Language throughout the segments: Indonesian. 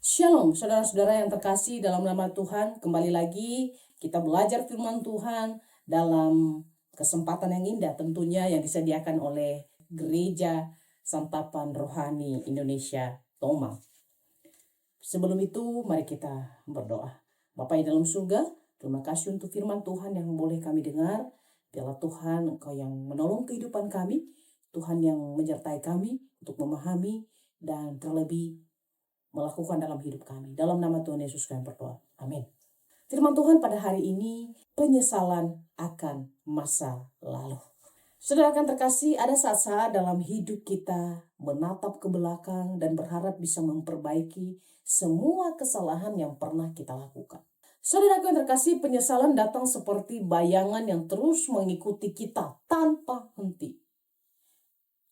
Shalom, saudara-saudara yang terkasih dalam nama Tuhan. Kembali lagi kita belajar firman Tuhan dalam kesempatan yang indah tentunya yang disediakan oleh Gereja Santapan Rohani Indonesia, Toma. Sebelum itu, mari kita berdoa. Bapa yang dalam surga, terima kasih untuk firman Tuhan yang boleh kami dengar. Biarlah Tuhan, Engkau yang menolong kehidupan kami, Tuhan yang menyertai kami untuk memahami dan terlebih melakukan dalam hidup kami. Dalam nama Tuhan Yesus kami berdoa. Amin. Firman Tuhan pada hari ini, penyesalan akan masa lalu. Saudara akan terkasih, ada saat-saat dalam hidup kita menatap ke belakang dan berharap bisa memperbaiki semua kesalahan yang pernah kita lakukan. Saudara akan terkasih, penyesalan datang seperti bayangan yang terus mengikuti kita tanpa henti.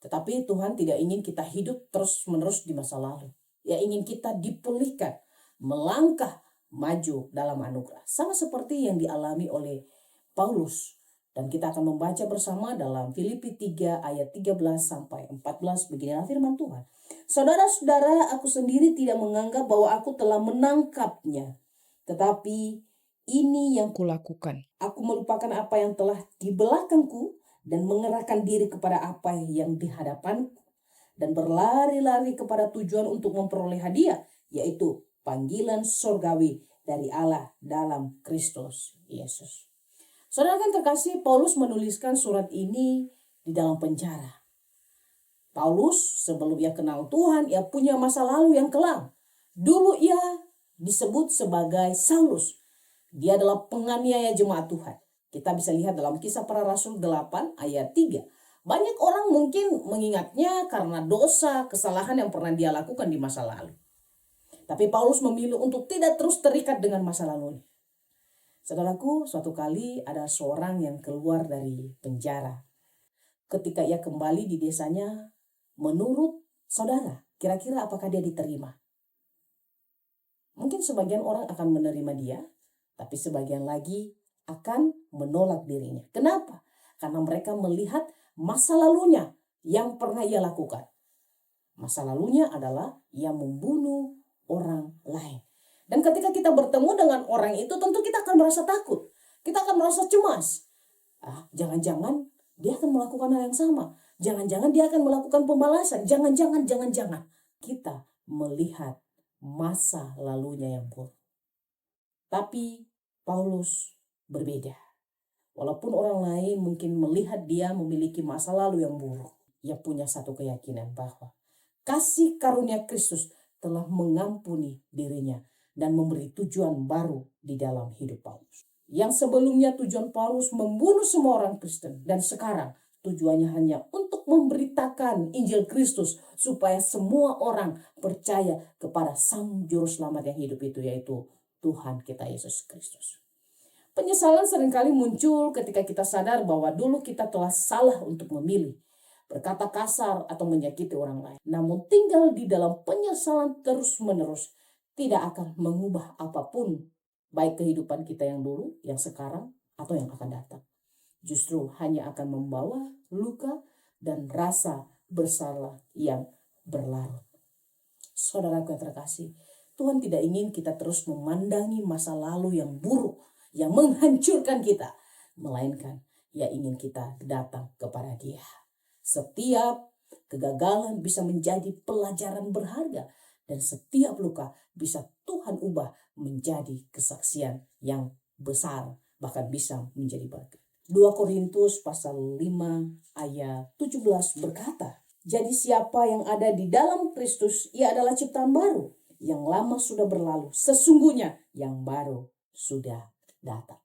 Tetapi Tuhan tidak ingin kita hidup terus-menerus di masa lalu. Ya, ingin kita dipulihkan, melangkah maju dalam anugerah. Sama seperti yang dialami oleh Paulus. Dan kita akan membaca bersama dalam Filipi 3 ayat 13 sampai 14. Beginilah firman Tuhan. Saudara-saudara, aku sendiri tidak menganggap bahwa aku telah menangkapnya. Tetapi ini yang kulakukan. Aku melupakan apa yang telah di belakangku dan mengerahkan diri kepada apa yang di hadapanku. Dan berlari-lari kepada tujuan untuk memperoleh hadiah, yaitu panggilan surgawi dari Allah dalam Kristus Yesus. Saudara kan terkasih, Paulus menuliskan surat ini di dalam penjara. Paulus sebelum ia kenal Tuhan, ia punya masa lalu yang kelam. Dulu ia disebut sebagai Saulus. Dia adalah penganiaya jemaat Tuhan. Kita bisa lihat dalam Kisah Para Rasul 8 ayat 3. Banyak orang mungkin mengingatnya karena dosa, kesalahan yang pernah dia lakukan di masa lalu. Tapi Paulus memilih untuk tidak terus terikat dengan masa lalunya. Saudaraku, suatu kali ada seorang yang keluar dari penjara. Ketika ia kembali di desanya, menurut saudara, kira-kira apakah dia diterima? Mungkin sebagian orang akan menerima dia, tapi sebagian lagi akan menolak dirinya. Kenapa? Karena mereka melihat masa lalunya yang pernah ia lakukan. Masa lalunya adalah ia membunuh orang lain. Dan ketika kita bertemu dengan orang itu, tentu kita akan merasa takut. Kita akan merasa cemas. Jangan-jangan dia akan melakukan hal yang sama. Jangan-jangan dia akan melakukan pembalasan. Jangan-jangan. Kita melihat masa lalunya yang buruk. Tapi Paulus berbeda. Walaupun orang lain mungkin melihat dia memiliki masa lalu yang buruk, ia punya satu keyakinan bahwa kasih karunia Kristus telah mengampuni dirinya dan memberi tujuan baru di dalam hidup Paulus. Yang sebelumnya tujuan Paulus membunuh semua orang Kristen, dan sekarang tujuannya hanya untuk memberitakan Injil Kristus supaya semua orang percaya kepada Sang Juru Selamat yang hidup itu, yaitu Tuhan kita Yesus Kristus. Penyesalan seringkali muncul ketika kita sadar bahwa dulu kita telah salah untuk memilih, berkata kasar atau menyakiti orang lain. Namun tinggal di dalam penyesalan terus-menerus tidak akan mengubah apapun, baik kehidupan kita yang dulu, yang sekarang, atau yang akan datang. Justru hanya akan membawa luka dan rasa bersalah yang berlarut. Saudaraku yang terkasih, Tuhan tidak ingin kita terus memandangi masa lalu yang buruk, yang menghancurkan kita, melainkan Ia ingin kita datang kepada Dia. Setiap kegagalan bisa menjadi pelajaran berharga, dan setiap luka bisa Tuhan ubah menjadi kesaksian yang besar, bahkan bisa menjadi berkat. 2 Korintus pasal 5 ayat 17 berkata, jadi siapa yang ada di dalam Kristus, ia adalah ciptaan baru. Yang lama sudah berlalu, sesungguhnya yang baru sudah datang.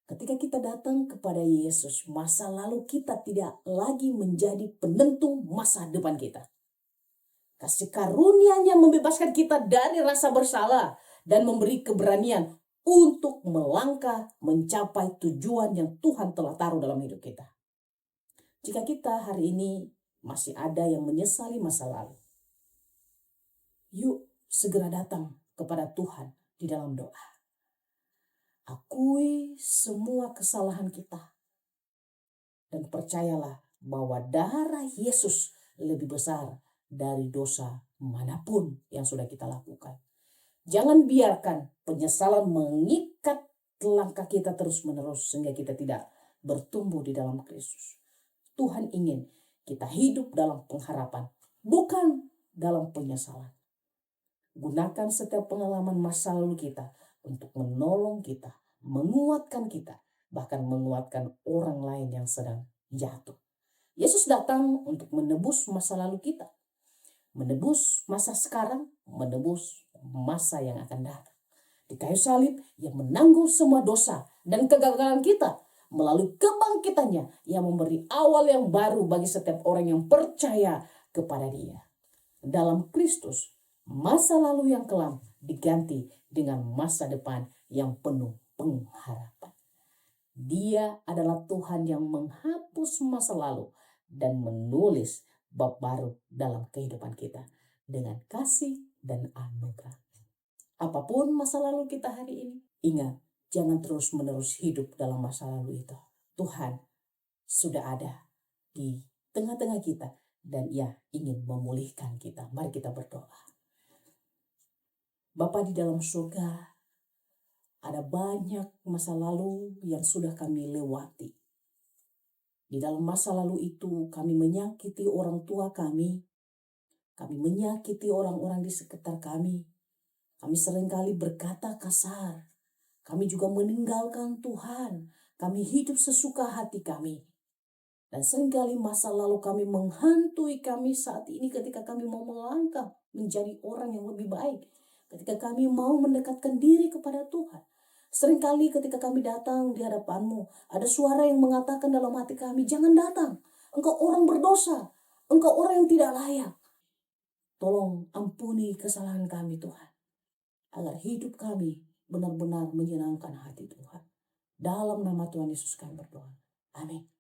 Ketika kita datang kepada Yesus, masa lalu kita tidak lagi menjadi penentu masa depan kita. Kasih karunia-Nya membebaskan kita dari rasa bersalah dan memberi keberanian untuk melangkah mencapai tujuan yang Tuhan telah taruh dalam hidup kita. Jika kita hari ini masih ada yang menyesali masa lalu, yuk segera datang kepada Tuhan di dalam doa. Akui semua kesalahan kita. Dan percayalah bahwa darah Yesus lebih besar dari dosa manapun yang sudah kita lakukan. Jangan biarkan penyesalan mengikat langkah kita terus-menerus sehingga kita tidak bertumbuh di dalam Kristus. Tuhan ingin kita hidup dalam pengharapan, bukan dalam penyesalan. Gunakan setiap pengalaman masa lalu kita untuk menolong kita, menguatkan kita, bahkan menguatkan orang lain yang sedang jatuh. Yesus datang untuk menebus masa lalu kita, menebus masa sekarang, menebus masa yang akan datang. Di kayu salib, Ia menanggung semua dosa dan kegagalan kita melalui kebangkitannya yang memberi awal yang baru bagi setiap orang yang percaya kepada Dia. Dalam Kristus, masa lalu yang kelam diganti dengan masa depan yang penuh pengharapan. Dia adalah Tuhan yang menghapus masa lalu dan menulis bab baru dalam kehidupan kita dengan kasih dan anugerah. Apapun masa lalu kita hari ini, ingat, jangan terus-menerus hidup dalam masa lalu itu. Tuhan sudah ada di tengah-tengah kita dan Ia ingin memulihkan kita. Mari kita berdoa. Bapa di dalam surga, ada banyak masa lalu yang sudah kami lewati. Di dalam masa lalu itu kami menyakiti orang tua kami menyakiti orang-orang di sekitar kami seringkali berkata kasar, kami juga meninggalkan Tuhan, kami hidup sesuka hati kami. Dan seringkali masa lalu kami menghantui kami saat ini ketika kami mau melangkah menjadi orang yang lebih baik, ketika kami mau mendekatkan diri kepada Tuhan. Seringkali ketika kami datang di hadapan-Mu, ada suara yang mengatakan dalam hati kami, jangan datang, engkau orang berdosa, engkau orang yang tidak layak. Tolong ampuni kesalahan kami Tuhan, agar hidup kami benar-benar menyenangkan hati Tuhan. Dalam nama Tuhan Yesus kami berdoa. Amin.